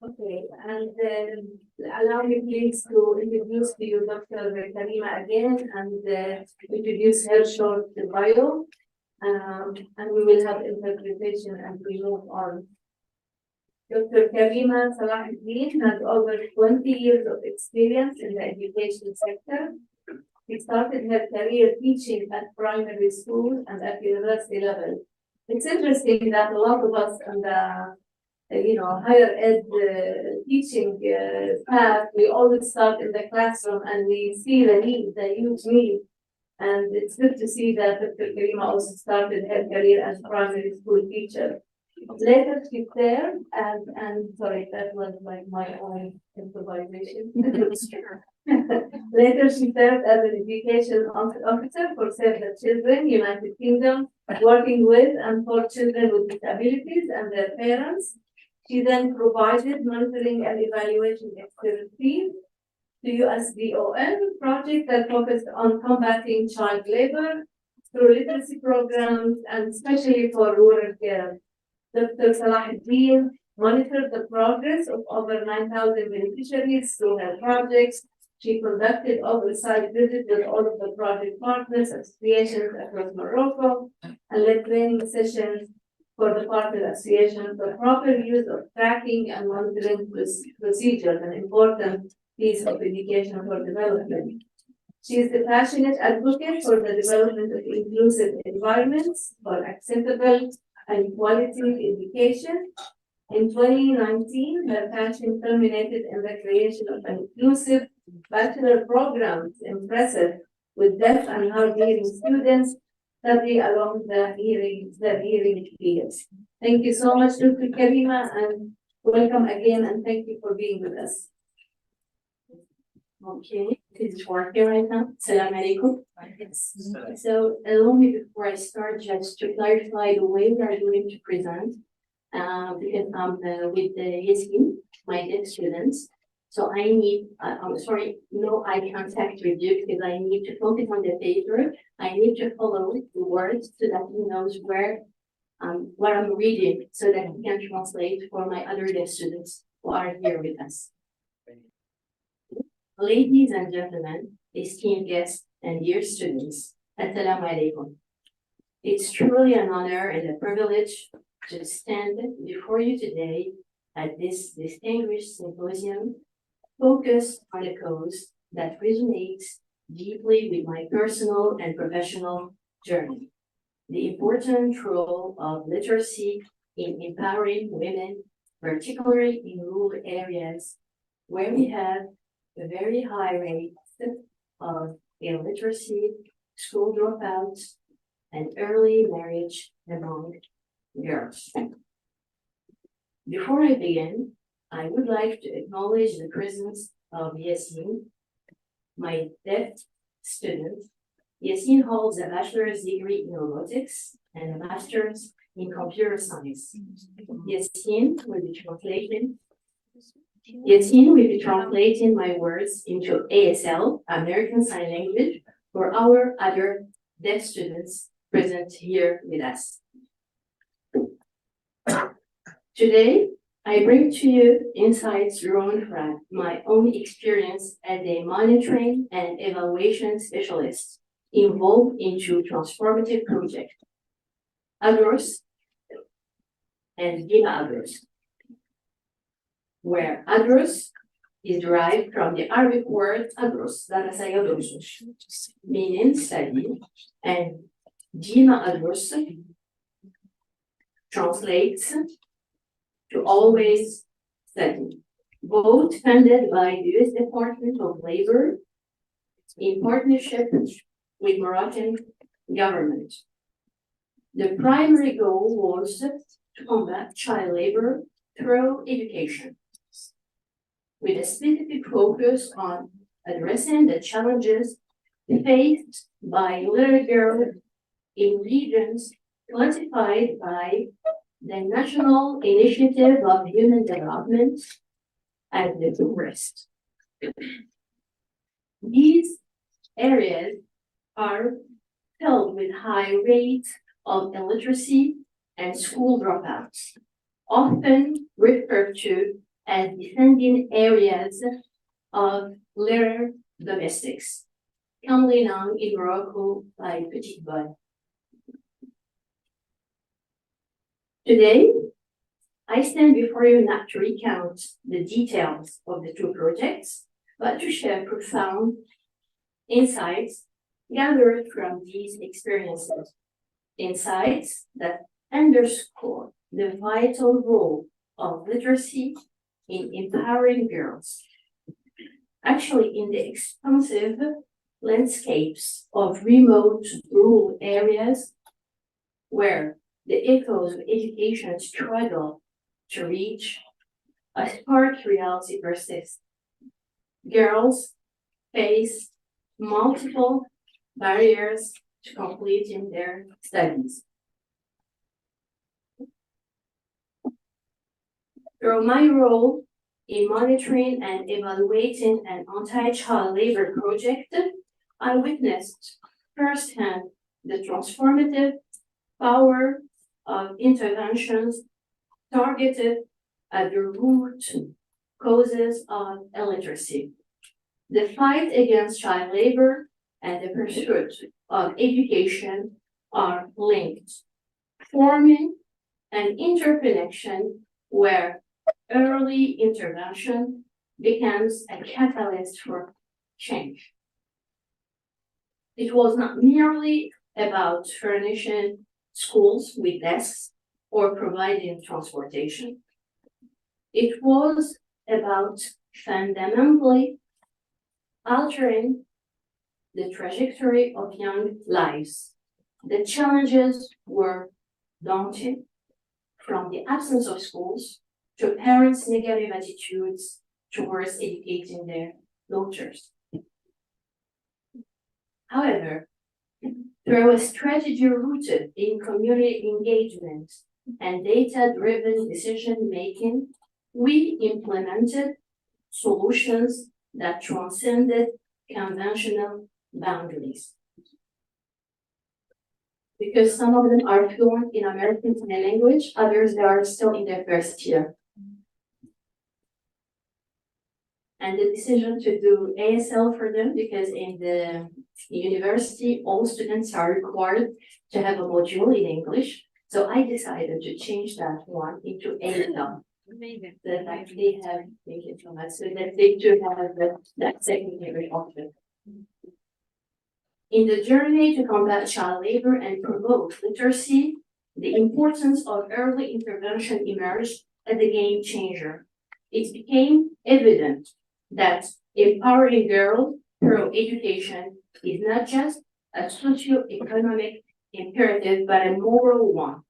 Okay, and allow me please to introduce to you Dr. Karima again and introduce her short bio, and we will have interpretation and we move on. Dr. Karima Salah-Eddine has over 20 years of experience in the education sector. She started her career teaching at primary school and at university level. It's interesting that a lot of us on the higher ed teaching path, we always start in the classroom and we see the need, the huge need. And it's good to see that Dr. Karima also started her career as a primary school teacher. Later she served and sorry, that was like my own improvisation. Later she served as an education officer for Save the Children, United Kingdom, working with and for children with disabilities and their parents. She then provided monitoring and evaluation expertise to USDOL project that focused on combating child labor through literacy programs and especially for rural care. Dr. Salah-Eddine monitored the progress of over 9,000 beneficiaries through her projects. She conducted oversight visits with all of the project partners, associations across Morocco, and led training sessions for the partner associations for proper use of tracking and monitoring procedures, an important piece of education for development. She is a passionate advocate for the development of inclusive environments for accessible and quality education. In 2019, her passion culminated in the creation of an inclusive bachelor program, impressive, with deaf and hard-hearing students study along the hearing fields. Thank you so much, Dr. Karima, and welcome again, and thank you for being with us. Okay, is it working right now? Salam-Alaikum. So allow me before I start just to clarify the way we are going to present, because I'm with Yasin, my deaf students. So I need, I'm sorry, no eye contact with you because I need to focus on the paper. I need to follow the words so that he knows where, what I'm reading so that he can translate for my other deaf students who are here with us. Ladies and gentlemen, esteemed guests and dear students, Assalamu alaikum. It's truly an honor and a privilege to stand before you today at this distinguished symposium focused on a cause that resonates deeply with my personal and professional journey. The important role of literacy in empowering women, particularly in rural areas where we have a very high rate of illiteracy, school dropouts, and early marriage among girls. Before I begin, I would like to acknowledge the presence of Yasin, my deaf student. Yasin holds a bachelor's degree in robotics and a master's in computer science. Yasin will be translating my words into ASL, American Sign Language, for our other deaf students present here with us. Today, I bring to you insights drawn from my own experience as a monitoring and evaluation specialist involved into transformative project, ADROS and AEMS, where ADROS is derived from the Arabic word adros, meaning study, and AEMS translates to always study, both funded by the U.S. Department of Labor in partnership with Moroccan government. The primary goal was to combat child labor through education, with a specific focus on addressing the challenges faced by little girls in regions classified by the National Initiative of Human Development as the poorest. These areas are filled with high rates of illiteracy and school dropouts, often referred to as descending areas of litter domestics, commonly known in Morocco by petite bonne. Today, I stand before you not to recount the details of the two projects, but to share profound insights gathered from these experiences. Insights that underscore the vital role of literacy in empowering girls. Actually, in the expansive landscapes of remote rural areas where the echoes of education struggle to reach, a stark reality persists. Girls face multiple barriers to completing their studies. Through my role in monitoring and evaluating an anti-child labor project, I witnessed firsthand the transformative power of interventions targeted at the root causes of illiteracy. The fight against child labor and the pursuit of education are linked, forming an interconnection where early intervention becomes a catalyst for change. It was not merely about furnishing schools with desks or providing transportation. It was about fundamentally altering the trajectory of young lives. The challenges were daunting, from the absence of schools to parents' negative attitudes towards educating their daughters. However, through a strategy rooted in community engagement and data-driven decision-making, we implemented solutions that transcended conventional boundaries. Because some of them are fluent in American Sign Language, others they are still in their first year. And the decision to do ASL for them, because in the university, all students are required to have a module in English. So I decided to change that one into ASL. Amazing. That actually have, thank you so much, so that they do have that secondary option. In the journey to combat child labor and promote literacy, the importance of early intervention emerged as a game changer. It became evident that empowering girls through education is not just a socio-economic imperative, but a moral one.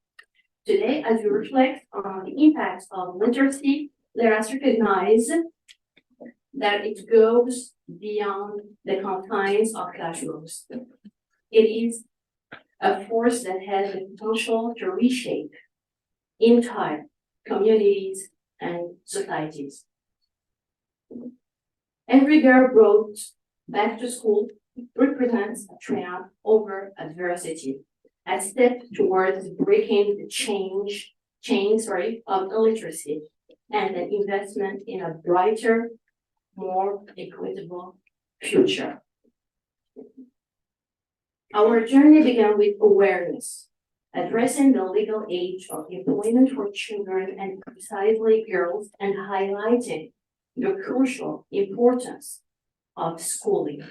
Today, as we reflect on the impacts of literacy, let us recognize that it goes beyond the confines of classrooms. It is a force that has the potential to reshape entire communities and societies. Every girl brought back to school represents a triumph over adversity, a step towards breaking the chain of illiteracy, and an investment in a brighter, more equitable future. Our journey began with awareness, addressing the legal age of employment for children and precisely girls, and highlighting the crucial importance of schooling.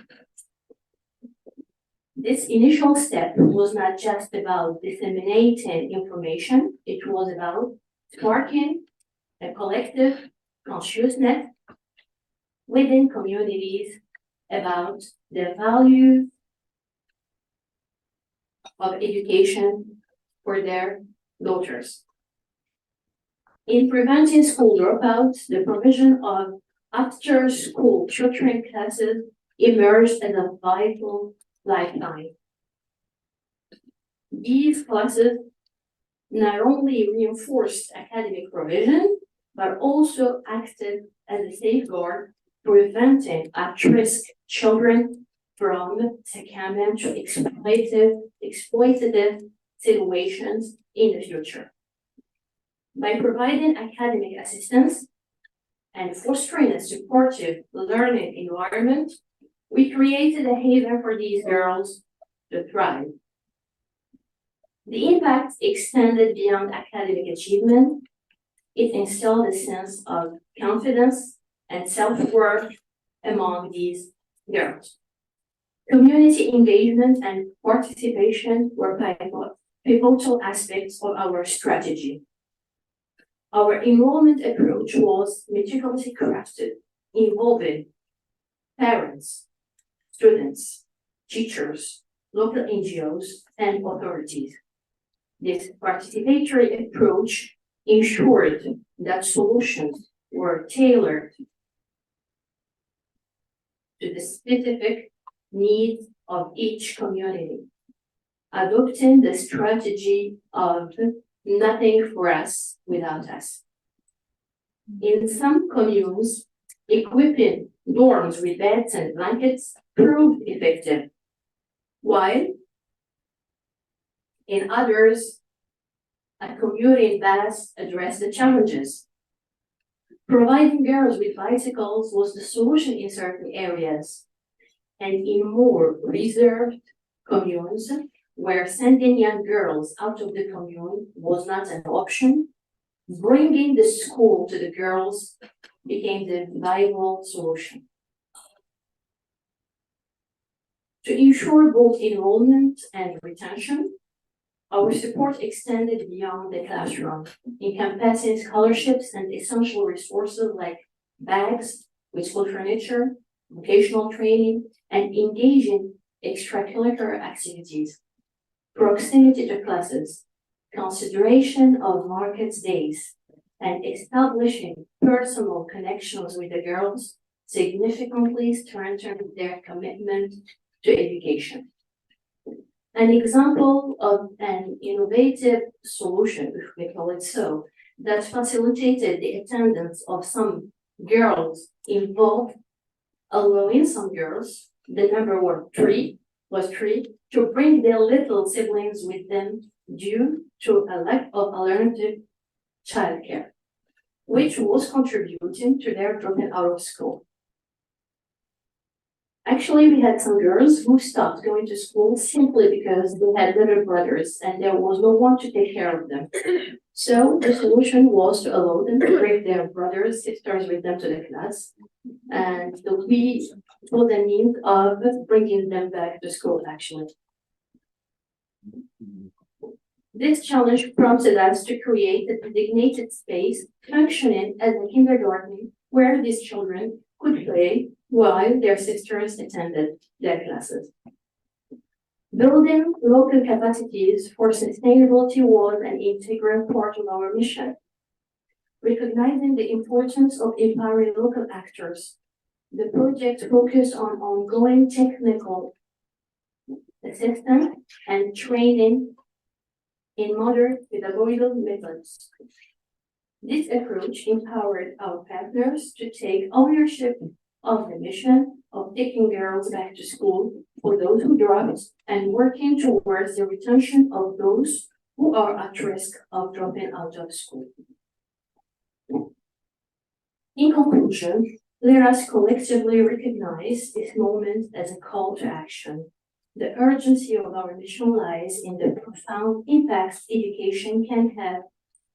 This initial step was not just about disseminating information, it was about sparking a collective consciousness within communities about the value of education for their daughters. In preventing school dropouts, the provision of after-school tutoring classes emerged as a vital lifeline. These classes not only reinforced academic provision, but also acted as a safeguard preventing at-risk children from succumbing to exploitative situations in the future. By providing academic assistance and fostering a supportive learning environment, we created a haven for these girls to thrive. The impact extended beyond academic achievement. It instilled a sense of confidence and self-worth among these girls. Community engagement and participation were pivotal aspects of our strategy. Our enrollment approach was meticulously crafted, involving parents, students, teachers, local NGOs, and authorities. This participatory approach ensured that solutions were tailored to the specific needs of each community, adopting the strategy of nothing for us without us. In some communes, equipping dorms with beds and blankets proved effective, while in others, a commuting bus addressed the challenges. Providing girls with bicycles was the solution in certain areas, and in more reserved communes, where sending young girls out of the commune was not an option, bringing the school to the girls became the viable solution. To ensure both enrollment and retention, our support extended beyond the classroom, encompassing scholarships and essential resources like bags with school furniture, vocational training, and engaging extracurricular activities. Proximity to classes, consideration of market days, and establishing personal connections with the girls significantly strengthened their commitment to education. An example of an innovative solution, if we call it so, that facilitated the attendance of some girls involved, allowing some girls, the number was three, to bring their little siblings with them due to a lack of alternative childcare, which was contributing to their dropping out of school. Actually, we had some girls who stopped going to school simply because they had little brothers and there was no one to take care of them. So the solution was to allow them to bring their brothers, sisters with them to the class. And we saw the need of bringing them back to school, actually. This challenge prompted us to create a designated space functioning as a kindergarten where these children could play while their sisters attended their classes. Building local capacities for sustainability was an integral part of our mission. Recognizing the importance of empowering local actors, the project focused on ongoing technical assistance and training in modern pedagogical methods. This approach empowered our partners to take ownership of the mission of taking girls back to school for those who dropped and working towards the retention of those who are at risk of dropping out of school. In conclusion, let us collectively recognize this moment as a call to action. The urgency of our mission lies in the profound impacts education can have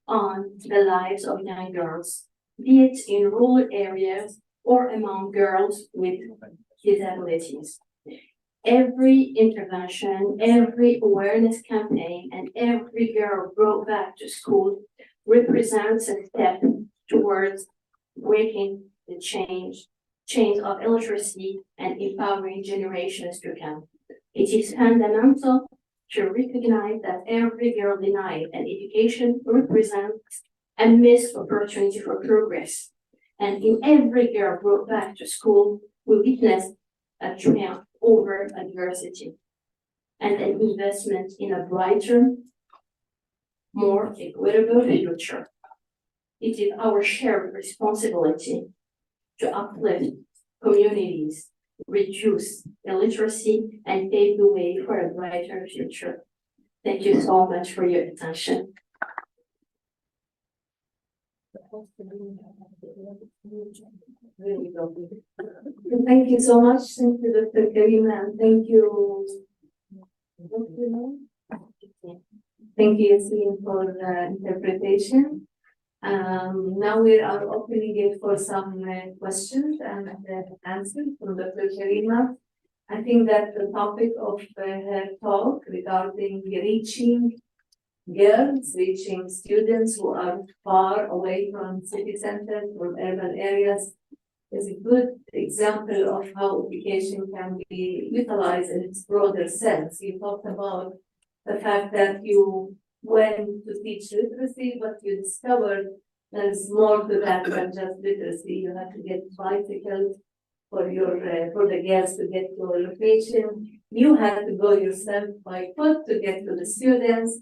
on the lives of young girls, be it in rural areas or among girls with disabilities. Every intervention, every awareness campaign, and every girl brought back to school represents a step towards breaking the chains of illiteracy and empowering generations to come. It is fundamental to recognize that every girl denied an education represents a missed opportunity for progress. And in every girl brought back to school, we witness a triumph over adversity and an investment in a brighter, more equitable future. It is our shared responsibility to uplift communities, reduce illiteracy, and pave the way for a brighter future. Thank you so much for your attention. Thank you so much. Thank you, Dr. Karima, and thank you. Thank you, Yassine, for the interpretation. Now we are opening it for some questions and answers from Dr. Karima. I think that the topic of her talk regarding reaching girls, reaching students who are far away from city centers, from urban areas, is a good example of how education can be utilized in its broader sense. You talked about the fact that you went to teach literacy, but you discovered there's more to that than just literacy. You have to get bicycles for the girls to get to a location. You had to go yourself by foot to get to the students.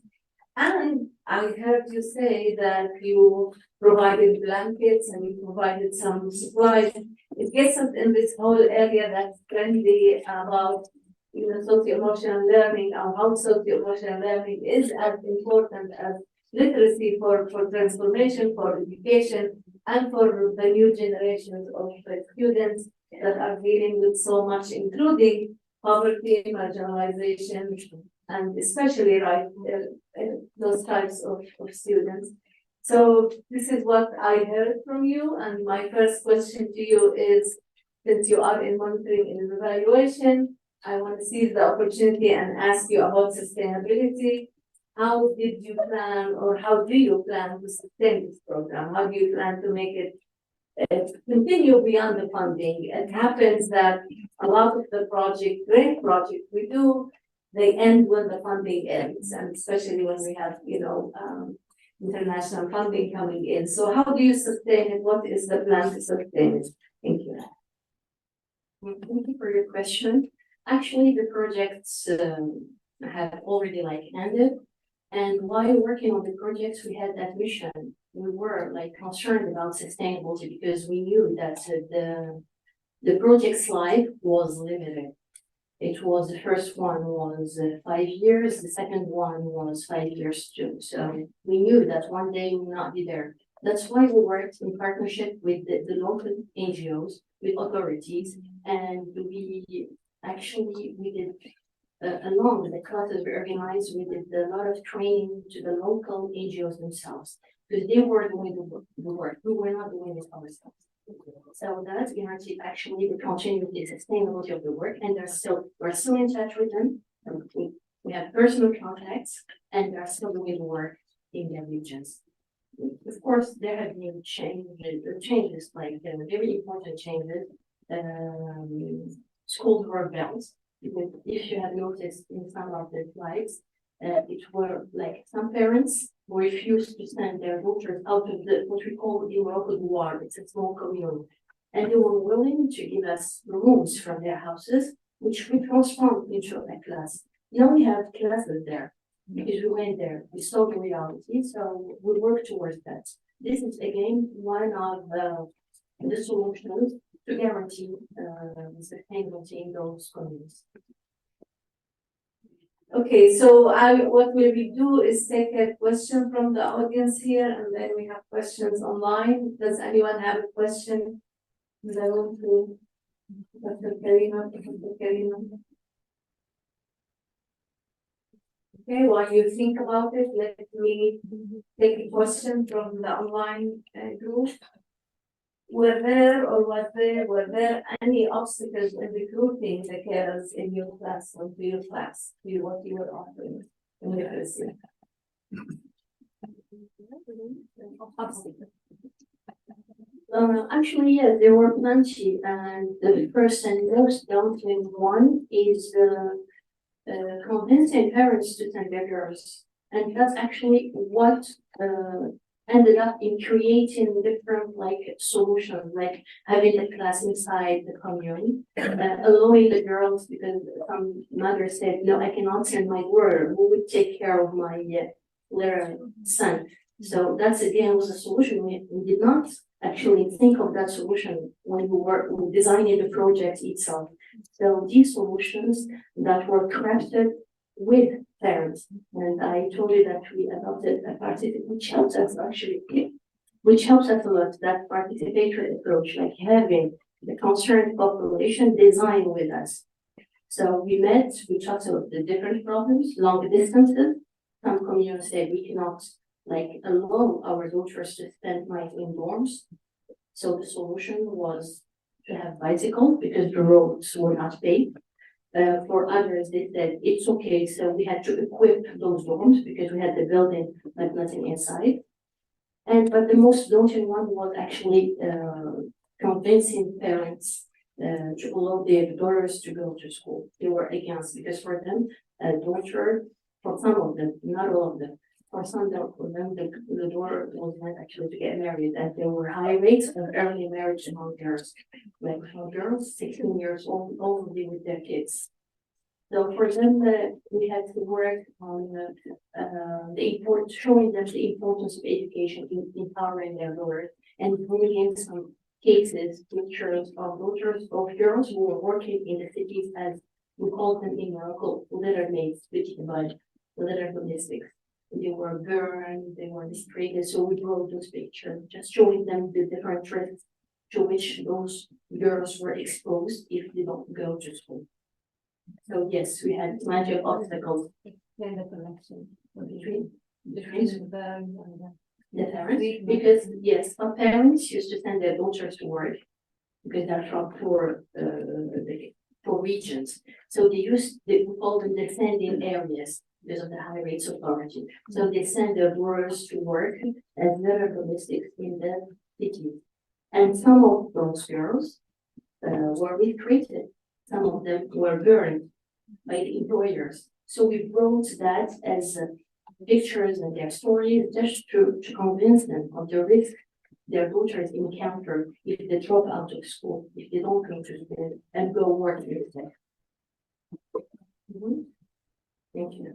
And I heard you say that you provided blankets and you provided some supplies. It gets us in this whole area that's trendy about socio-emotional learning, and how socio-emotional learning is as important as literacy for transformation, for education, and for the new generations of students that are dealing with so much, including poverty, marginalization, and especially those types of students. So this is what I heard from you, and my first question to you is, since you are in monitoring and evaluation, I want to seize the opportunity and ask you about sustainability. How did you plan, or how do you plan to sustain this program? How do you plan to make it continue beyond the funding? It happens that a lot of the great projects we do, they end when the funding ends, and especially when we have, international funding coming in. So how do you sustain it? What is the plan to sustain it? Thank you. Thank you for your question. Actually, the projects have already ended. And while working on the projects, we had that mission. We were concerned about sustainability because we knew that the project's life was limited. It was, the first one was 5 years, the second one was 5 years too. So we knew that one day we will not be there. That's why we worked in partnership with the local NGOs, with authorities, and we did, along with the classes we organized, we did a lot of training to the local NGOs themselves, because they were doing the work. We were not doing it ourselves. So that guaranteed actually the continuity and sustainability of the work, and we're still in touch with them. We have personal contacts, and they're still doing the work in their regions. Of course, there have been changes, very important changes. Schools were built. If you have noticed in some of the slides, it were some parents who refused to send their daughters out of what we call in Morocco Douar. It's a small commune, and they were willing to give us rooms from their houses, which we transformed into a class. Now we have classes there because we went there, we saw the reality, so we work towards that. This is again one of the solutions to guarantee sustainability in those communities. Okay, so what we do is take a question from the audience here, and then we have questions online. Does anyone have a question? Does I want to Dr. Karima? Okay, while you think about it, let me take a question from the online group. Were there any obstacles in recruiting the carers in your class or to your class, to what you were offering in literacy? Actually, yes, there were plenty, and the first and most daunting one is convincing parents to send their girls, and that's actually what ended up in creating different solutions, like having a class inside the commune, allowing the girls, because some mothers said, no, I cannot send my daughter, who would take care of my little son? So that's again was a solution. We did not actually think of that solution when we were designing the project itself. So these solutions that were crafted with parents, and I told you that we adopted a participant, which helps us actually which helps us a lot, that participatory approach, like having the concerned population design with us. So we met, we talked about the different problems, long distances. Some communities said we cannot allow our daughters to spend night in dorms. So the solution was to have bicycles because the roads were not paved. For others, they said it's okay. So we had to equip those dorms because we had the building but nothing inside. But the most daunting one was actually convincing parents to allow their daughters to go to school. They were against because for them, a daughter, for some of them, not all of them, for some of them, the daughter was meant actually to get married, and there were high rates of early marriage among girls. Like for girls, 16 years old, only with their kids. So for them, we had to work on showing them the importance of education in empowering their daughters and bringing in some cases, pictures of daughters of girls who were working in the cities as we call them in Morocco, litter maids, litter domestics. They were burned, they were mistreated, so we brought those pictures, just showing them the different risks to which those girls were exposed if they don't go to school. So yes, we had plenty of obstacles. And the connection between the parents, because yes, some parents used to send their daughters to work because they're from poor regions. So we call them descending areas because of the high rates of poverty. So they send their daughters to work as litter domestics in the city. And some of those girls were mistreated. Some of them were burned by the employers. So we brought that as pictures and their stories just to convince them of the risk their daughters encounter if they drop out of school, if they don't go to school and go work instead. Thank you.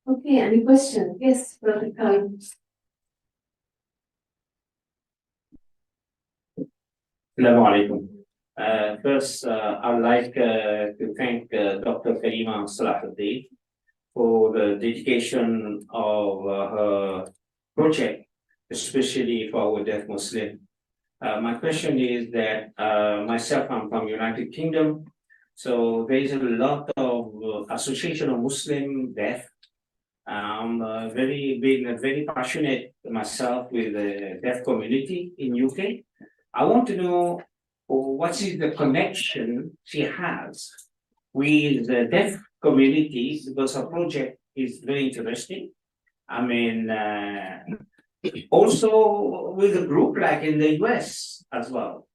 Okay, any questions? Yes, Brother Karim. Assalamu alaikum. First, I'd like to thank Dr. Karima and Salah-Eddine for the dedication of her project, especially for our deaf Muslim. My question is that myself, I'm from United Kingdom, so there is a lot of association of Muslim deaf. I'm very passionate myself with the deaf community in UK. I want to know what is the connection she has with the deaf community, because her project is very interesting. I mean, also with a group like in the US as well.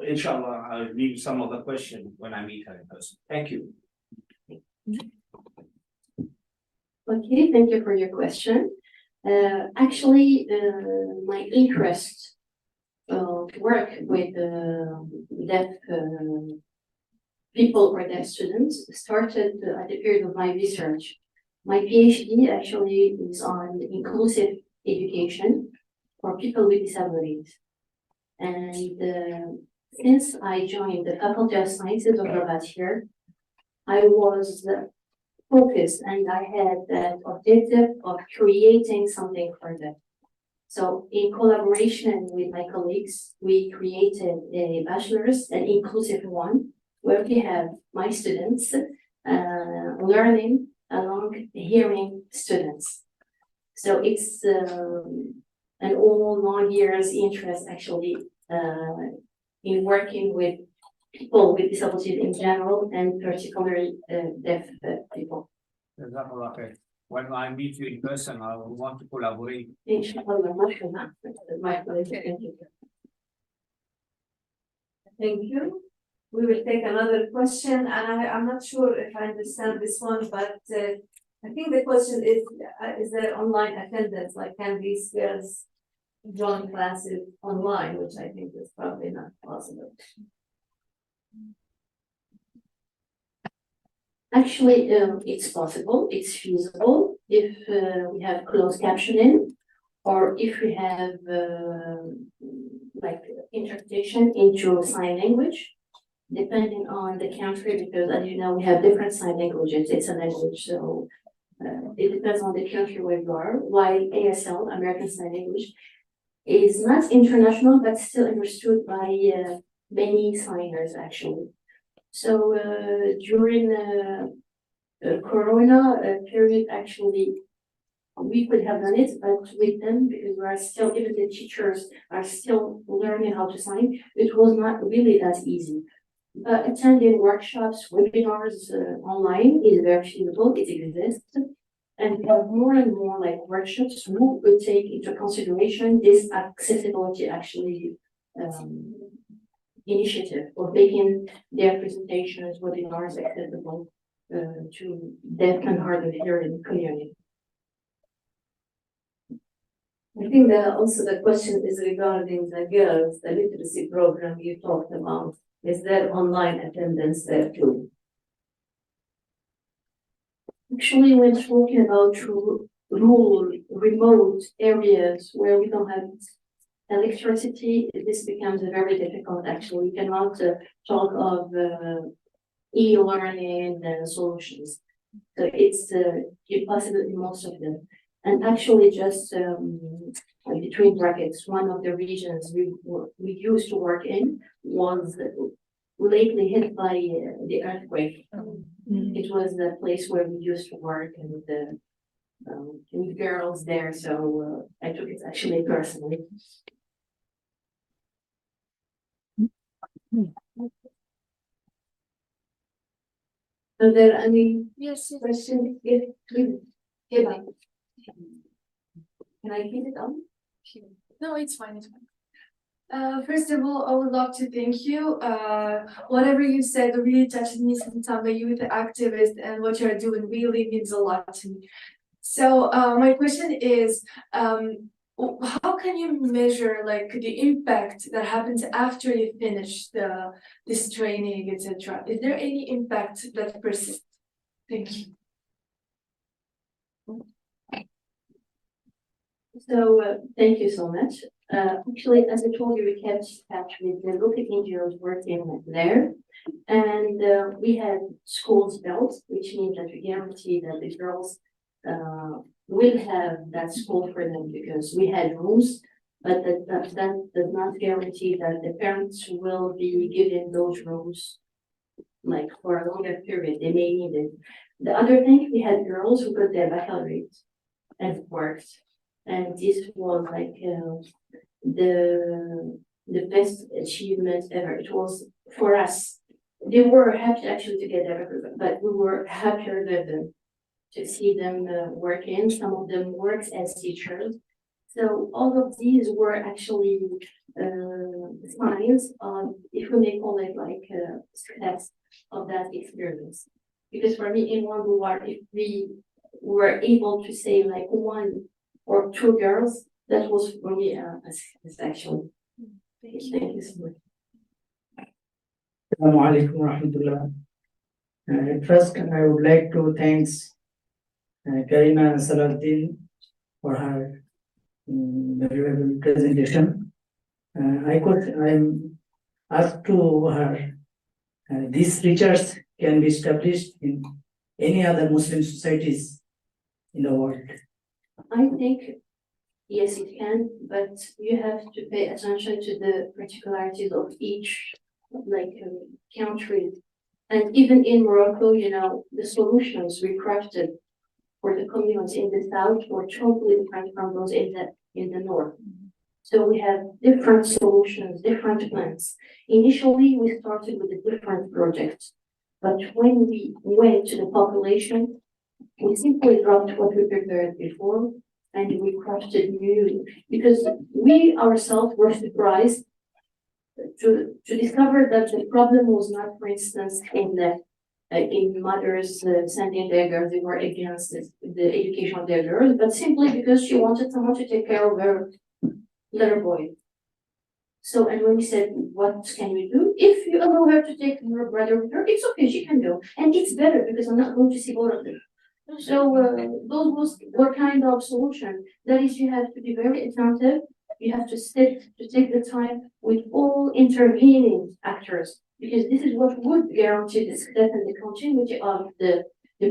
Inshallah, I'll leave some of the question when I meet her in person. Thank you. Okay, thank you for your question. Actually, my interest to work with deaf people or deaf students started at the period of my research. My PhD actually is on inclusive education for people with disabilities. And since I joined the Faculty of Sciences of Rabat here, I was focused and I had that objective of creating something for them. So in collaboration with my colleagues, we created a bachelor's, an inclusive one, where we have my students learning along hearing students. So it's an all long years interest actually in working with people with disabilities in general and particularly deaf people. When I meet you in person, I want to collaborate. Inshallah, my pleasure. Thank you. Thank you. We will take another question, and I'm not sure if I understand this one, but I think the question is there online attendance? Like, can these girls join classes online, which I think is probably not possible. Actually, it's possible, it's feasible if we have closed captioning or if we have like interpretation into sign language, depending on the country, because as you know, we have different sign languages. It's a language, so it depends on the country where you are, while ASL, American Sign Language, is not international, but still understood by many signers, actually. So during Corona period, actually, we could have done it, but with them, because we are still, even the teachers are still learning how to sign, it was not really that easy. But attending workshops, webinars online is very feasible, it exists. And we have more and more like workshops who would take into consideration this accessibility actually initiative of making their presentations, webinars accessible to deaf and hard of hearing community. I think that also the question is regarding the girls, the literacy program you talked about. Is there online attendance there too? Actually, when talking about rural, remote areas where we don't have electricity, this becomes very difficult. Actually, we cannot talk of e-learning solutions. So it's impossible in most of them. And actually, just between brackets, one of the regions we used to work in was lately hit by the earthquake. It was the place where we used to work and with girls there, so I took it actually personally. Are there any Yes. questions? Yes, please. Eva. Can I keep it on? No, it's fine. It's fine. First of all, I would love to thank you. Whatever you said really touched me since I'm a youth activist, and what you're doing really means a lot to me. So, my question is, how can you measure like the impact that happens after you finish this training, etc.? Is there any impact that persists? Thank you. So thank you so much. Actually, as I told you, we kept touch with the local NGOs working there, and we had schools built, which means that we guarantee that the girls will have that school for them, because we had rooms, but that does not guarantee that the parents will be given those rooms like for a longer period. They may need it. The other thing, we had girls who got their baccalaureate and worked. And this was like the best achievement ever. It was for us. They were happy actually to get there, but we were happier than them to see them working. Some of them worked as teachers. So all of these were actually signs of, if we may call it like success of that experience. Because for me, in one war, if we were able to say like one or two girls, that was for me a success actually. Thank you so much. Assalamu alaikum warahmatullah. First, I would like to thank Karima and Salah-Eddine for her valuable presentation. I'm asked to her, this research can be established in any other Muslim societies in the world. I think, yes, it can, but you have to pay attention to the particularities of each country. And even in Morocco, you know, the solutions we crafted for the communities in the south were totally different from those in the north. So we have different solutions, different plans. Initially, we started with a different project, but when we went to the population, we simply dropped what we prepared before, and we crafted new, because we ourselves were surprised to discover that the problem was not, for instance, in mothers sending their girls, they were against the education of their girls, but simply because she wanted someone to take care of her little boy. So, and when we said, what can we do? If you allow her to take her brother with her, it's okay, she can go. And it's better because I'm not going to see both of them. So those were kind of solution. That is, you have to be very attentive. You have to take the time with all intervening actors, because this is what would guarantee the success and the continuity of the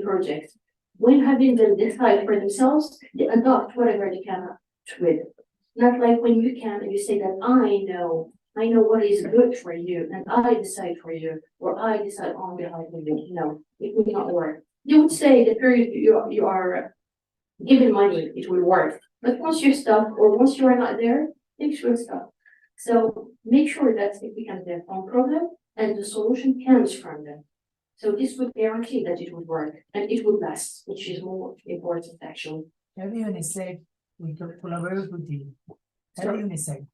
project. when having them decide for themselves, they adopt whatever they come up with. Not like when you can and you say that I know what is good for you, and I decide for you, or I decide on behalf of you. No, it will not work. You would say the period you are given money, it will work. But once you're stuck, or once you are not there, things will stop. So make sure that it becomes their own problem, and the solution comes from them. So this would guarantee that it would work, and it would last, which is more important actually. Have you any said we could collaborate with you? Have you any said?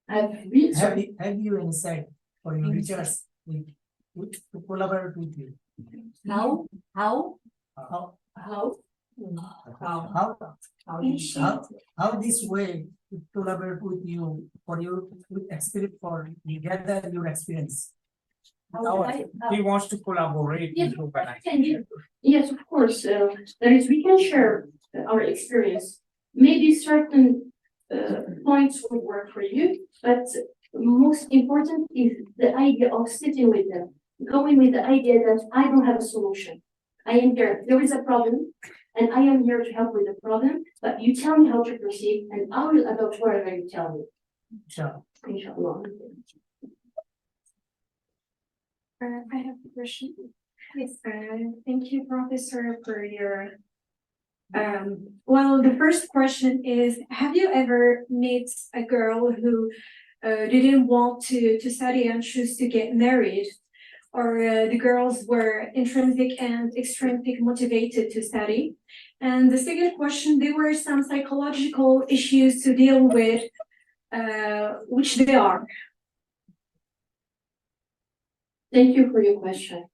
Have you any said for your research to collaborate with you? How? How this way to collaborate with you for your experience for you gather your experience? He wants to collaborate Yes, with organize. yes, of course. We can share our experience. Maybe certain points will work for you, but most important is the idea of sitting with them, going with the idea that I don't have a solution. I am here. There is a problem, and I am here to help with the problem. But you tell me how to proceed, and I will adopt whatever you tell me. Sure. Inshallah. I have a question. Yes, thank you, Professor, for your. Well, the first question is: have you ever met a girl who didn't want to study and choose to get married, or the girls were intrinsic and extrinsic motivated to study? And the second question: there were some psychological issues to deal with, which they are. Thank you for your question.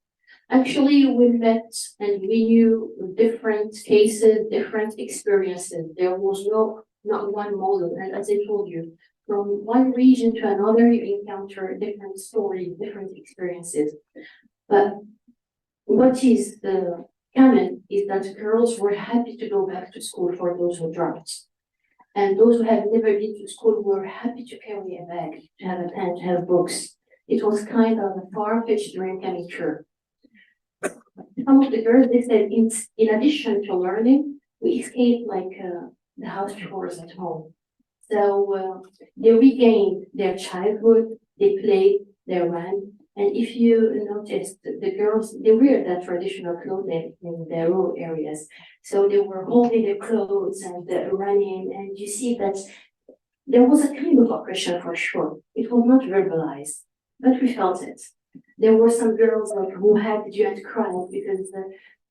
Actually, we met and we knew different cases, different experiences. There was not one model. And as I told you, from one region to another, you encounter different stories, different experiences. But what is common is that girls were happy to go back to school for those who dropped. And those who have never been to school were happy to carry a bag, to have a pen, to have books. It was kind of a far-fetched dream coming true. Some of the girls, they said, in addition to learning, we escaped like the house chores at home. So they regained their childhood, they played, they ran. And if you noticed, the girls, they wear that traditional clothing in their rural areas. So they were holding their clothes and running, and you see that there was a kind of oppression for sure. It was not verbalized, but we felt it. There were some girls like who had to cry because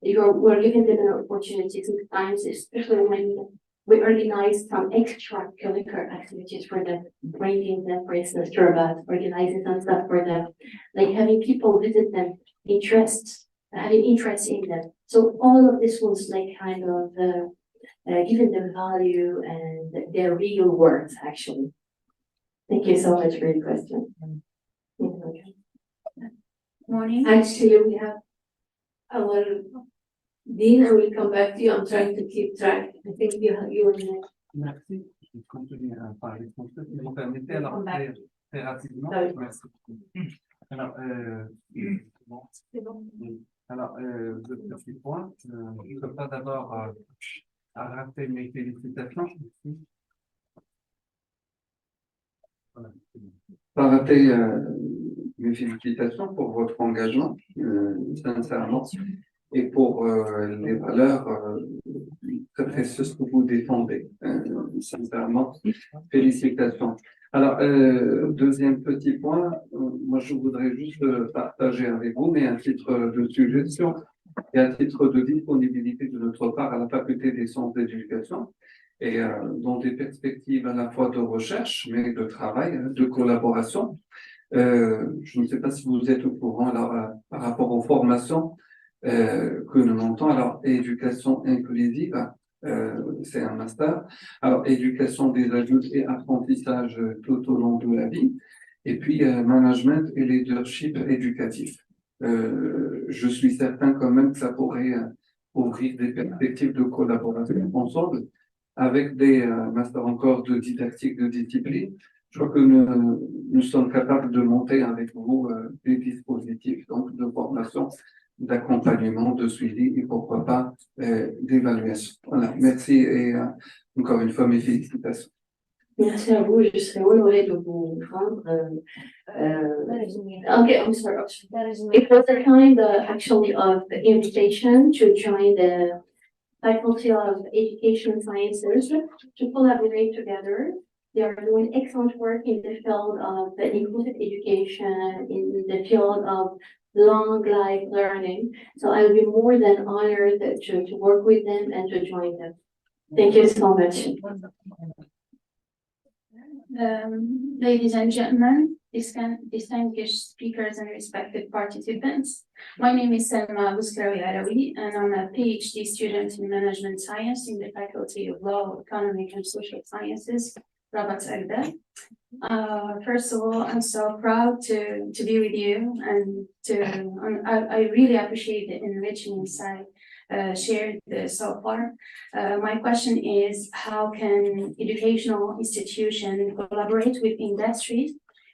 you were giving them an opportunity sometimes, especially when we organized some extracurricular activities for them, bringing them, for instance, to a bath, organizing some stuff for them, like having people visit them, having interest in them. So all of this was like kind of giving them value and their real worth, actually. Thank you so much for your question. Morning. Actually, we have our Dean, I will come back to you. I'm trying to keep track. I think you were next. Merci. Je vais continuer à parler français. Si vous permettez, alors très rapidement. Oui. Merci. Alors, bon. Oui. Alors, deux petits points. Je ne peux pas d'abord rater mes félicitations. Voilà. Pas rater mes félicitations pour votre engagement, sincèrement, et pour les valeurs très précieuses que vous défendez. Sincèrement, félicitations. Alors, deuxième petit point, moi je voudrais juste partager avec vous, mais à titre de suggestion et à titre de disponibilité de notre part à la faculté des sciences d'éducation, et dans des perspectives à la fois de recherche, mais de travail, de collaboration. Je ne sais pas si vous êtes au courant alors, par rapport aux formations que nous montons. Alors, éducation inclusive, c'est un master. Alors, éducation des adultes et apprentissage tout au long de la vie. Et puis, management et leadership éducatif. Je suis certain quand même que ça pourrait ouvrir des perspectives de collaboration ensemble avec des masters encore de didactique de discipline. Je crois que nous sommes capables de monter avec vous des dispositifs donc, de formation d'accompagnement, de suivi et pourquoi pas d'évaluation. Voilà, merci et encore une fois mes félicitations. Merci à vous, je serais honorée de vous prendre. Okay, I'm sorry. It was a kind actually of invitation to join the Faculty of Education Sciences to collaborate together. They are doing excellent work in the field of inclusive education, in the field of long life learning. So I will be more than honored to work with them and to join them. Thank you so much. Ladies and gentlemen, distinguished speakers and respected participants, my name is Selma Bouskari-Arawi, and I'm a PhD student in Management Science in the Faculty of Law, Economic and Social Sciences, Rabat Agda. First of all, I'm so proud to be with you, and I really appreciate the enriching insight shared so far. My question is, how can educational institutions collaborate with industries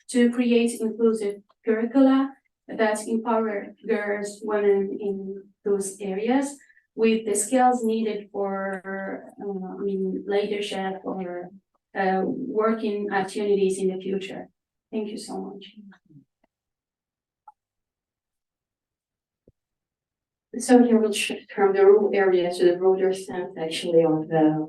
to create inclusive curricula that empower girls, women in those areas with the skills needed for leadership or working opportunities in the future? Thank you so much. So here we'll shift from the rural area to the broader sense actually of the,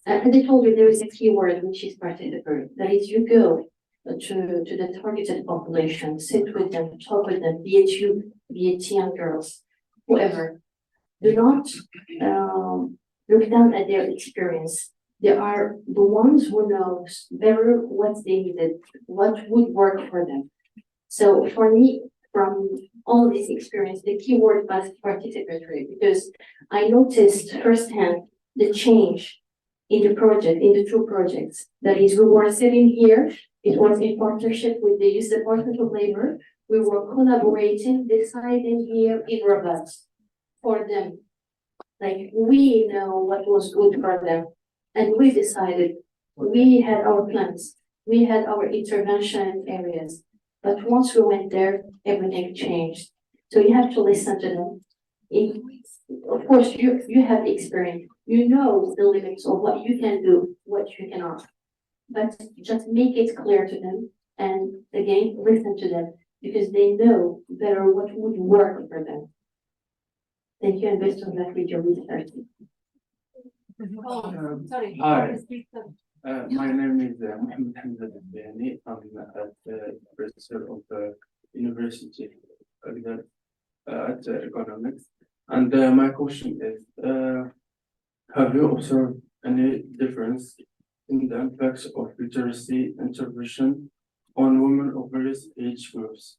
as I told you, there is a key word which is participatory. That is, you go to the targeted population, sit with them, talk with them, be it you, be it young girls, whoever. Do not look down at their experience. They are the ones who know better what they needed, what would work for them. So for me, from all this experience, the key word was participatory, because I noticed firsthand the change in the project, in the two projects. That is, we were sitting here, it was in partnership with the Youth Department of Labor. We were collaborating, deciding here in Rabat for them. Like, we know what was good for them. And we decided, we had our plans, we had our intervention areas. But once we went there, everything changed. So you have to listen to them. Of course, you have experience. You know the limits of what you can do, what you cannot. But just make it clear to them. And again, listen to them, because they know better what would work for them. Thank you, and best of luck with your research. Hi. My name is Mohammed Hamza Al-Bayani. I'm the professor of the University at Economics. And my question is, have you observed any difference in the impacts of literacy intervention on women of various age groups?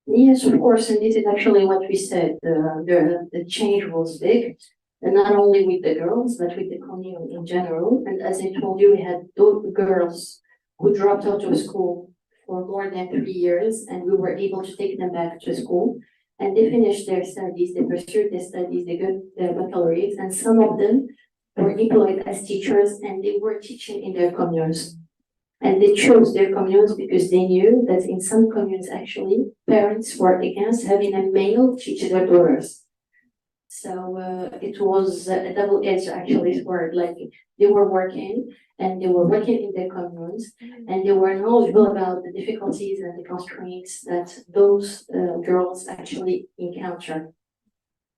Yes, of course, and this is actually what we said. The change was big. And not only with the girls, but with the community in general. And as I told you, we had those girls who dropped out of school for more than 3 years, and we were able to take them back to school. And they finished their studies, they pursued their studies, they got their baccalaureates, and some of them were employed as teachers, and they were teaching in their communes. And they chose their communes because they knew that in some communes, actually, parents were against having a male teach their daughters. So it was a double-edged actually sword. Like, they were working in their communes, and they were knowledgeable about the difficulties and the constraints that those girls actually encounter.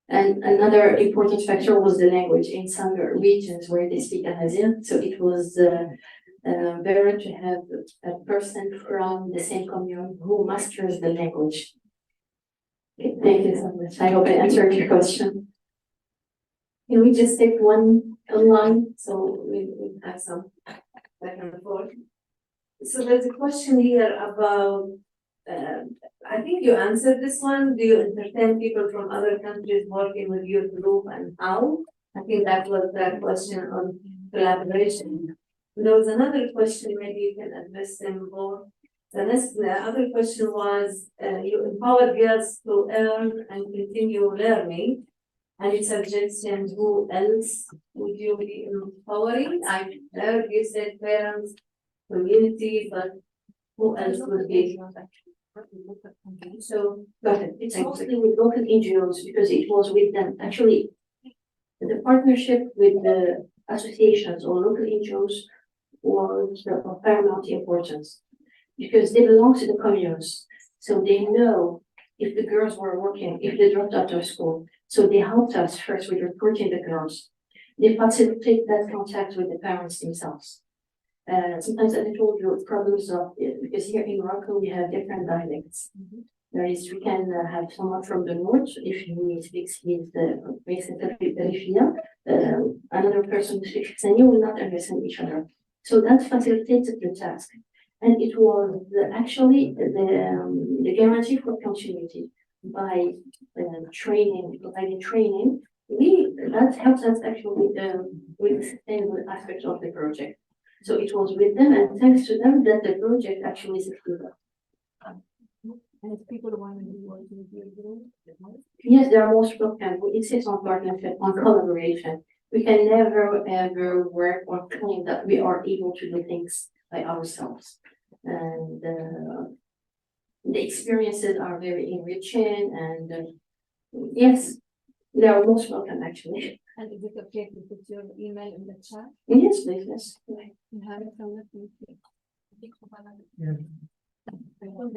And another important factor was the language. In some regions where they speak Amazigh, so it was better to have a person from the same commune who masters the language. Okay, thank you so much. I hope I answered your question. Can we just take one online so we have some back and forth? So there's a question here about, I think you answered this one. Do you entertain people from other countries working with your group, and how? I think that was that question on collaboration. There was another question, maybe you can address them both. The other question was, you empower girls to earn and continue learning. Any suggestions, who else would you be empowering? I heard you said parents, community, but who else would be? So, but it's mostly with local NGOs because it was with them. Actually, the partnership with the associations or local NGOs was of paramount importance because they belong to the communes. So they know if the girls were working, if they dropped out of school. So they helped us first with recruiting the girls. They facilitate that contact with the parents themselves. Sometimes, as I told you, problems of, because here in Morocco we have different dialects. There is, we can have someone from the north, if he speaks his another person who speaks Hassani will not understand each other. So that facilitated the task. And it was actually the guarantee for continuity by providing training. That helps us actually with the sustainable aspect of the project. So it was with them, and thanks to them that the project actually succeeded. And if people want to do working with you, Yes, they are most welcome. We insist on partnership, on collaboration. We can never ever work or claim that we are able to do things by ourselves. And the experiences are very enriching, and yes, they are most welcome actually. and is it okay to put your email in the chat? Yes, please, yes. You have it from the Yeah. I think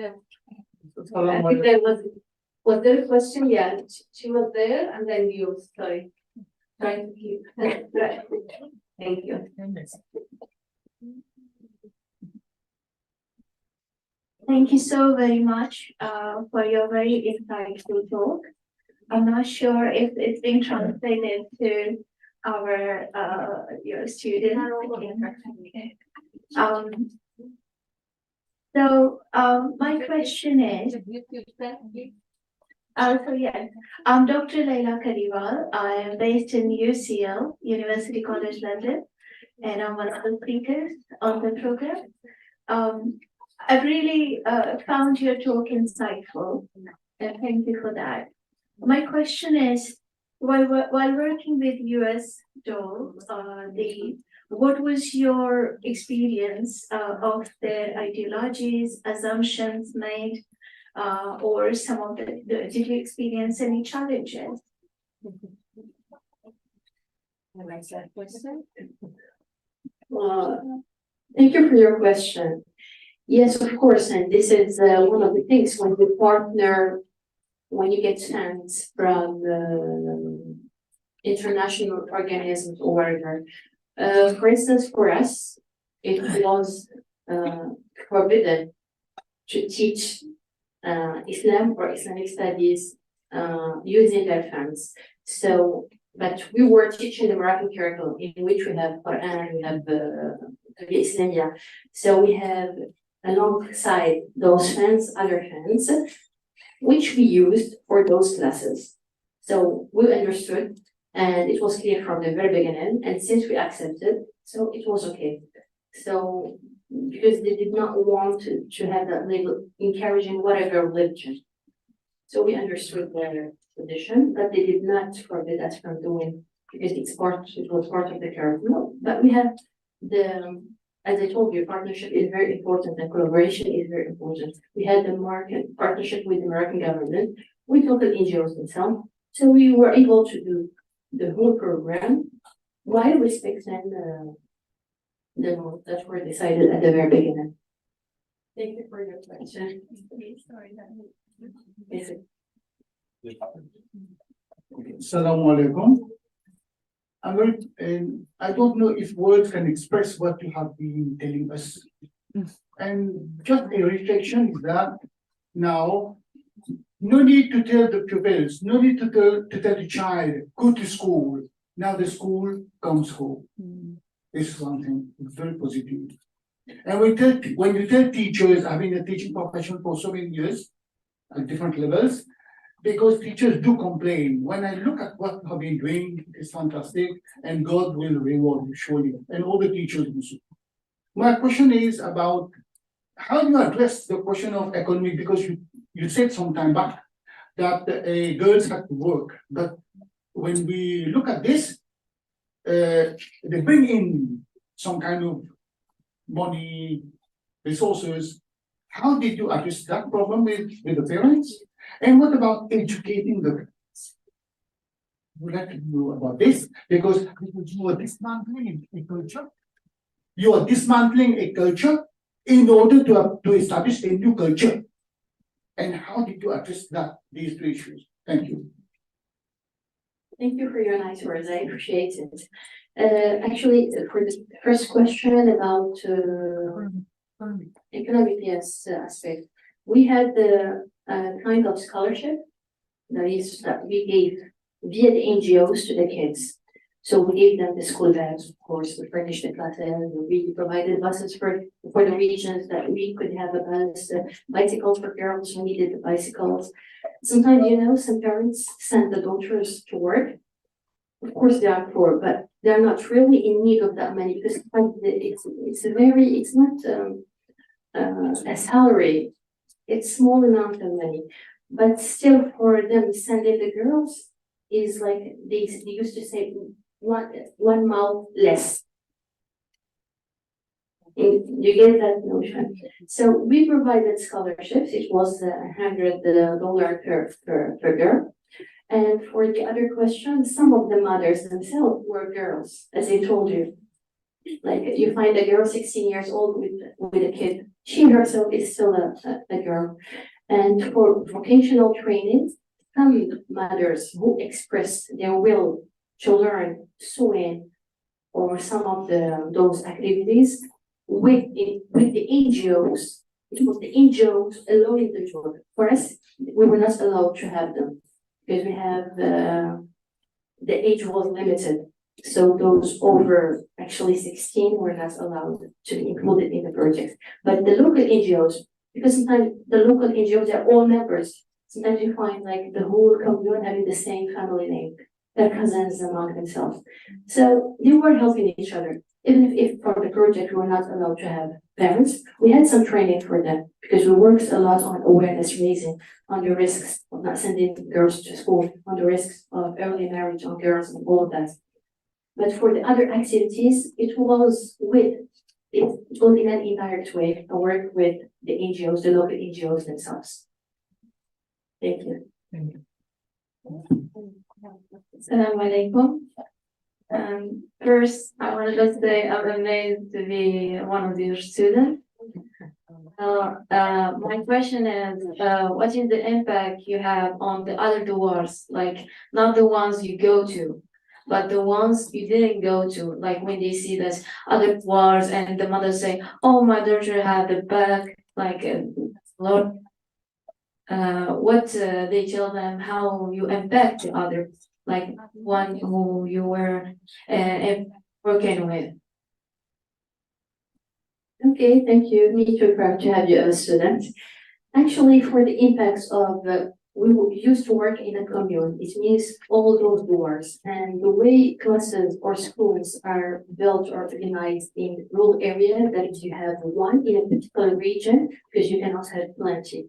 there was there a question? Yeah, she was there and then you, sorry. Trying to keep. Right. Thank you. Thank you so very much for your very insightful talk. I'm not sure if it's being translated to our your students. My question is, so yes, I'm Dr. Laila Kariwal. I am based in UCL, University College London, and I'm one of the speakers on the program. I've really found your talk insightful, and thank you for that. My question is, while working with USDOL, what was your experience of their ideologies, assumptions made, or some of did you experience any challenges? Thank you for your question. Yes, of course, and this is one of the things when you partner, when you get funds from international organisms or whatever. For instance, for us, it was forbidden to teach Islam or Islamic studies using their funds. So, but we were teaching the Moroccan curriculum in which we have Quran, we have Islamia. So we have alongside those funds, other funds, which we used for those classes. So we understood, and it was clear from the very beginning, and since we accepted, so it was okay. So, because they did not want to have that label encouraging whatever religion. So we understood their position, but they did not forbid us from doing, because it was part of the curriculum. But we have as I told you, partnership is very important and collaboration is very important. We had the partnership with the American government, with local NGOs themselves. So we were able to do the whole program while respecting the rules that were decided at the very beginning. Thank you for your question. Assalamu alaikum. I don't know if words can express what you have been telling us. And just a reflection is that now, no need to tell the pupils, no need to tell the child, go to school. Now the school comes home. This is something very positive. And when you tell teachers, I've been a teaching profession for so many years at different levels, because teachers do complain. When I look at what you have been doing, it's fantastic, and God will reward you surely, and all the teachers also. My question is about how do you address the question of economy, because you said some time back that girls have to work, but when we look at this, they bring in some kind of money, resources, How did you address that problem with the parents? And what about educating the parents? Would like to know about this because you are dismantling a culture. You are dismantling a culture in order to establish a new culture. And how did you address these two issues? Thank you. Thank you for your nice words. I appreciate it. Actually, for the first question about economic aspect, we had the kind of scholarship that we gave via the NGOs to the kids. So we gave them the school bags, of course, we furnished the classes, we provided buses for the regions that we could have a bus, bicycles for girls who needed the bicycles. Sometimes, you know, some parents send the daughters to work. Of course, they are poor, but they're not really in need of that money because it's not a salary. It's small amount of money, but still for them sending the girls is like they used to say one mouth less. You get that notion. So we provided scholarships. It was $100 per girl. And for the other question, some of the mothers themselves were girls, as I told you. Like you find a girl 16 years old with a kid. She herself is still a girl. And for vocational training, some mothers who expressed their will to learn sewing or some of those activities with the NGOs. It was the NGOs allowing the children. For us, we were not allowed to have them because we have the age was limited. So those over actually 16 were not allowed to be included in the project. But the local NGOs, because sometimes the local NGOs are all members. Sometimes you find like the whole commune having the same family name, their cousins among themselves. So they were helping each other. Even if for the project we were not allowed to have parents, we had some training for them because we worked a lot on awareness raising, on the risks of not sending girls to school, on the risks of early marriage on girls and all of that. But for the other activities, it was in an indirect way, I work with the NGOs, the local NGOs themselves. Thank you. Assalamu alaikum. First, I want to just say I'm amazed to be one of your students. My question is, what is the impact you have on the other doors, like not the ones you go to, but the ones you didn't go to, like when they see this other wars and the mother say, oh, my daughter had the back, like Lord, what they tell them, how you impact the other, like one who you were working with. Okay, thank you. Me too, proud to have you as a student. Actually, for the impacts of, we used to work in a commune. It means all those doors and the way classes or schools are built or organized in rural areas, that is you have one in a particular region, because you cannot have plenty.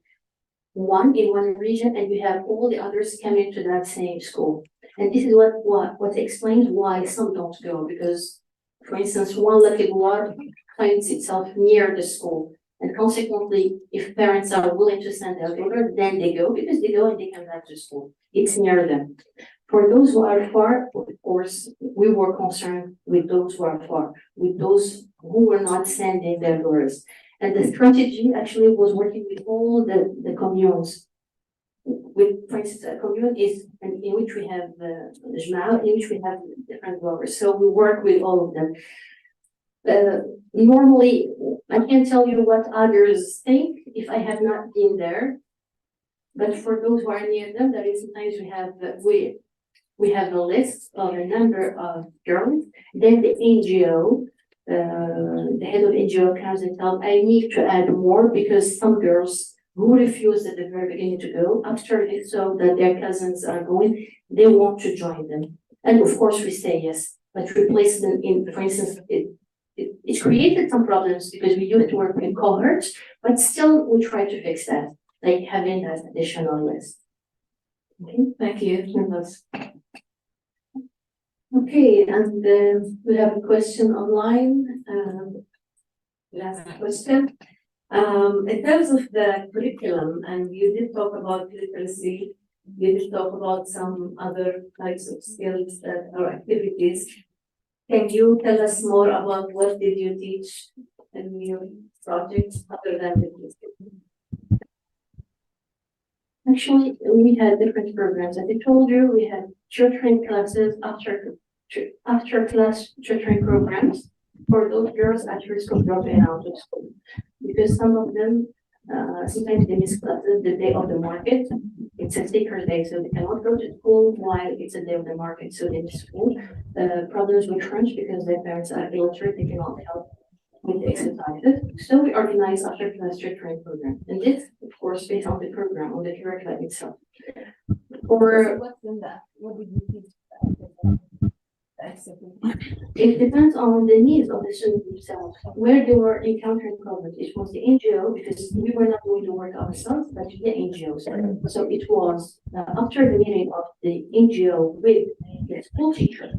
One in one region and you have all the others coming to that same school. And this is what explains why some don't go, because for instance, one lucky war finds itself near the school. And consequently, if parents are willing to send their daughter, then they go because they go and they come back to school. It's near them. For those who are far, of course, we were concerned with those who are far, with those who were not sending their daughters. And the strategy actually was working with all the communes. With, for instance, a commune is in which we have Jmaa, in which we have different dwellers. So we work with all of them. Normally, I can't tell you what others think if I have not been there. But for those who are near them, that is sometimes we have a list of a number of girls. Then the NGO, the head of NGO comes and tells, I need to add more because some girls who refused at the very beginning to go, after they saw that their cousins are going, they want to join them. And of course we say yes, but replace them in, for instance, it created some problems because we used to work in cohorts, but still we try to fix that, like having that additional list. Okay, thank you. Okay, and we have a question online. Last question. In terms of the curriculum, and you did talk about literacy, you did talk about some other types of skills that or activities. Can you tell us more about what did you teach in your projects other than literacy? Actually, we had different programs. As I told you, we had tutoring classes after class tutoring programs for those girls at risk of dropping out of school. Because some of them, sometimes they miss classes the day of the market. It's a sticker day, so they cannot go to school while it's a day of the market, so they miss school. Problems with French because their parents are illiterate, they cannot help with the exercises. So we organize after class tutoring program. And this, of course, based on the program, on the curriculum itself. Or What's in that? What did you teach? it depends on the needs of the students themselves, where they were encountering problems. It was the NGO, because we were not doing the work ourselves, but the NGOs. So it was after the meeting of the NGO with the school teacher,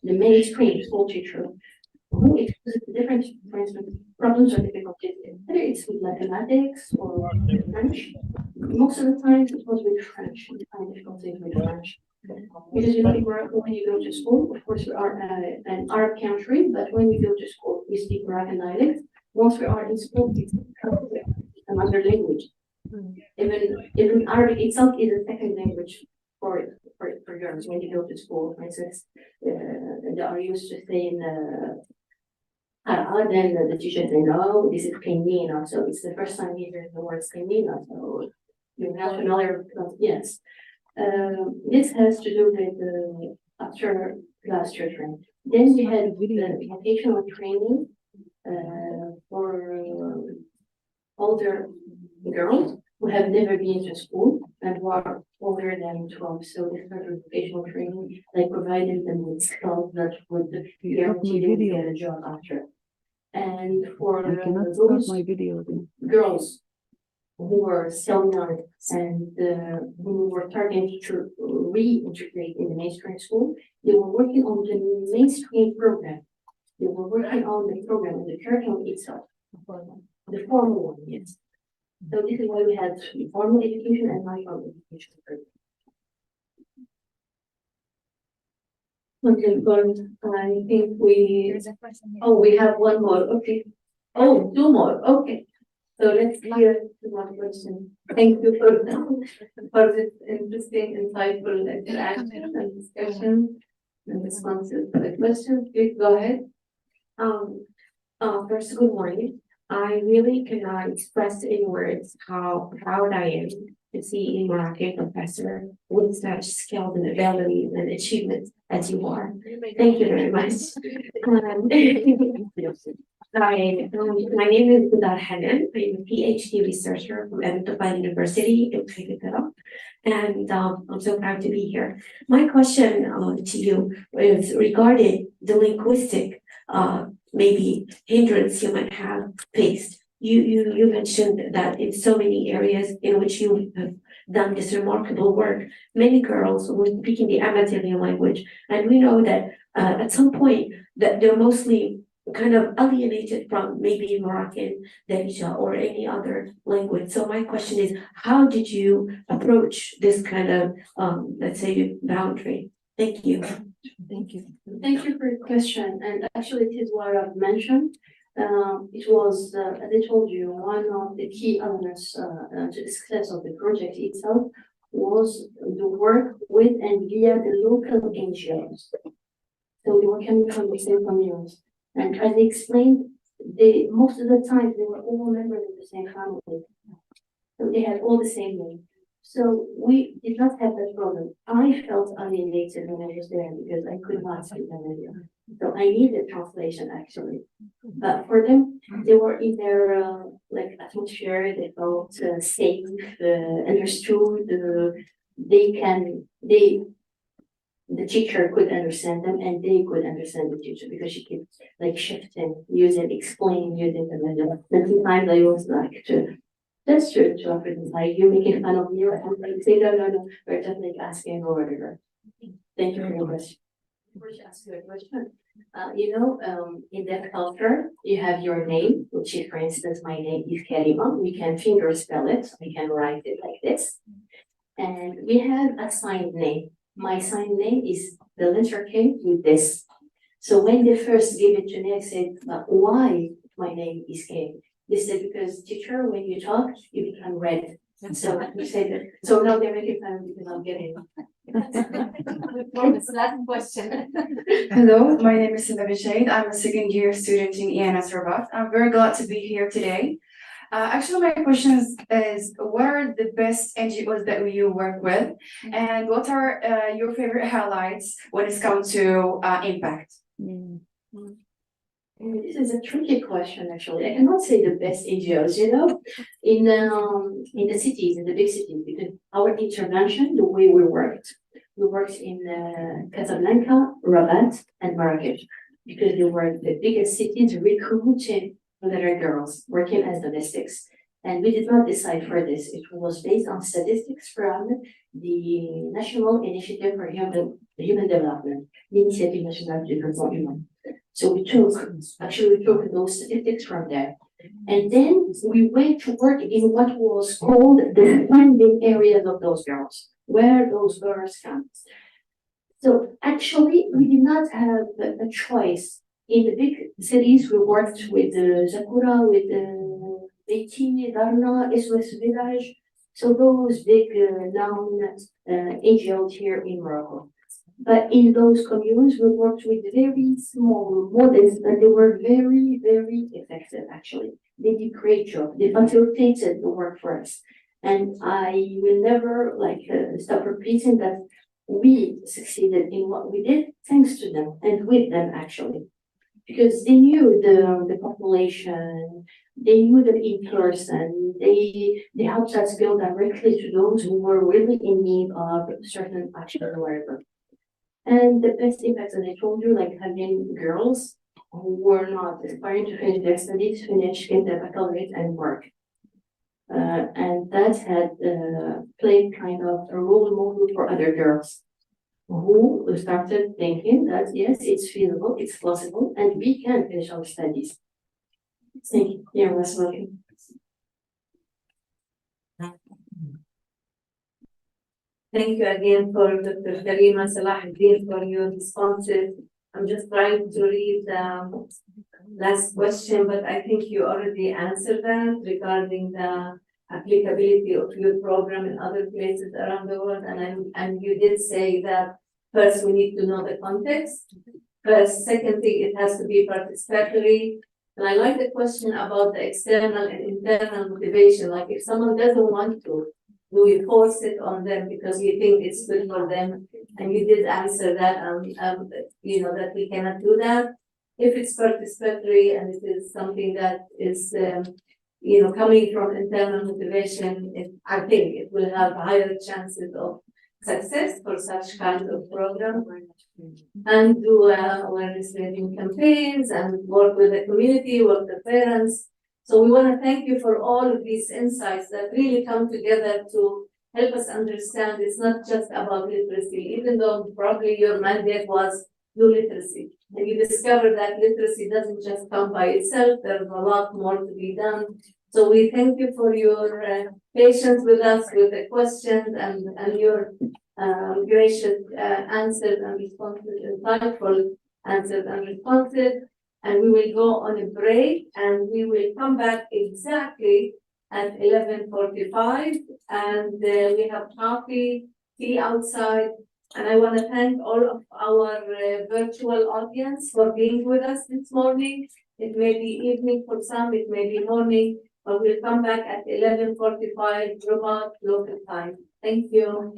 the mainstream school teacher, who exposed different, for instance, problems or difficulties, whether it's with mathematics or French. Most of the time, it was with French, we find difficulties with French. Because in Morocco, when you go to school, of course, we are an Arab country, but when we go to school, we speak Moroccan dialect. Once we are in school, it's another language. Even Arabic itself is a second language for girls when you go to school. For instance, they are used to saying then the teacher say, no, this is Qinina. So it's the first time you hear the word Qinina. So you're not familiar with yes. This has to do with after class tutoring. Then we had the vocational training for older girls who have never been to school and who are older than 12. So this sort of vocational training, like providing them with skills that would guarantee them to get a job after. And for those girls who were still young and who were targeted to reintegrate in the mainstream school, they were working on the mainstream program. They were working on the program and the curriculum itself, the formal one, yes. So this is why we had formal education and non-formal education program. Okay, good. I think we. Oh, we have one more. Okay. Oh, two more. Okay. So let's hear one question. Thank you for this interesting, insightful interaction and discussion and responses to the questions. Please go ahead. First, good morning. I really cannot express in words how proud I am to see a Moroccan professor with such skills and abilities and achievements as you are. Thank you very much. My name is Budar Hanan. I'm a PhD researcher from Dubai University in Qatar, and I'm so proud to be here. My question to you is regarding the linguistic maybe hindrance you might have faced. You mentioned that in so many areas in which you have done this remarkable work, many girls were speaking the Amazigh language, and we know that at some point that they're mostly kind of alienated from maybe Moroccan, Darija, or any other language. So my question is, how did you approach this kind of, let's say, boundary? Thank you. Thank you. Thank you for your question. And actually, it is what I've mentioned. It was, as I told you, one of the key elements to the success of the project itself was the work with and via the local NGOs. So they were coming from the same communities. And as I explained, most of the time they were all members of the same family. So they had all the same name. So we did not have that problem. I felt alienated when I was there because I could not speak Arabic. So I needed translation actually. But for them, they were in their like atmosphere. They felt safe, understood. The teacher could understand them, and they could understand the teacher because she kept like shifting, explaining the sometimes I was like that's true to Africans, like you're making fun of me, and like say no, we're just like asking or whatever. Thank you for your question. before she asks you a question, in that culture, you have your name, which is, for instance, my name is Karima. We can finger spell it. We can write it like this. And we have a signed name. My signed name is the letter K with this. So when they first gave it to me, I said, but why my name is K? They said, because teacher, when you talk, you become red. So we said, so now they're making fun of me because I'm getting Last question. Hello, my name is Sinda Bishade. I'm a second year student in ENS Rabat. I'm very glad to be here today. Actually, my question is what are the best NGOs that you work with, and what are your favorite highlights when it comes to impact? This is a tricky question, actually. I cannot say the best NGOs, in the cities, in the big cities, because our intervention, the way we worked in Casablanca, Rabat, and Marrakech, because they were the biggest cities recruiting little girls working as domestics. And we did not decide for this. It was based on statistics from the National Initiative for Human Development, l'Initiative Nationale du Développement Humain. So we took those statistics from there. And then we went to work in what was called the funding areas of those girls, where those girls come. So actually, we did not have a choice. In the big cities, we worked with Zakura, with Beitini, Darna, SOS Village. So those big known NGOs here in Morocco. But in those communes, we worked with very small models, but they were very, very effective, actually. They did a great job. They facilitated the work for us. And I will never stop repeating that we succeeded in what we did thanks to them and with them, actually. Because they knew the population, they knew them in person, they helped us go directly to those who were really in need of certain action or whatever. And the best impact, as I told you, like having girls who were not aspiring to finish their studies, get their baccalaureate and work. And that had played kind of a role model for other girls who started thinking that yes, it's feasible, it's possible, and we can finish our studies. Thank you. You're most welcome. Thank you again for Dr. Karima Salah-Eddine for your responses. I'm just trying to read the last question, but I think you already answered that regarding the applicability of your program in other places around the world. And you did say that first we need to know the context. First, second thing, it has to be participatory. And I like the question about the external and internal motivation. Like if someone doesn't want to, do we force it on them because we think it's good for them? And you did answer that, that we cannot do that. If it's participatory and it is something that is, coming from internal motivation, I think it will have higher chances of success for such kind of program. And do awareness raising campaigns and work with the community, work with parents. So we want to thank you for all of these insights that really come together to help us understand it's not just about literacy, even though probably your mandate was do literacy. And you discovered that literacy doesn't just come by itself, there's a lot more to be done. So we thank you for your patience with us, with the questions and your gracious answers and responses, insightful answers and responses. And we will go on a break and we will come back exactly at 11:45. And we have coffee, tea outside. And I want to thank all of our virtual audience for being with us this morning. It may be evening for some, it may be morning, but we'll come back at 11:45 Rabat local time. Thank you.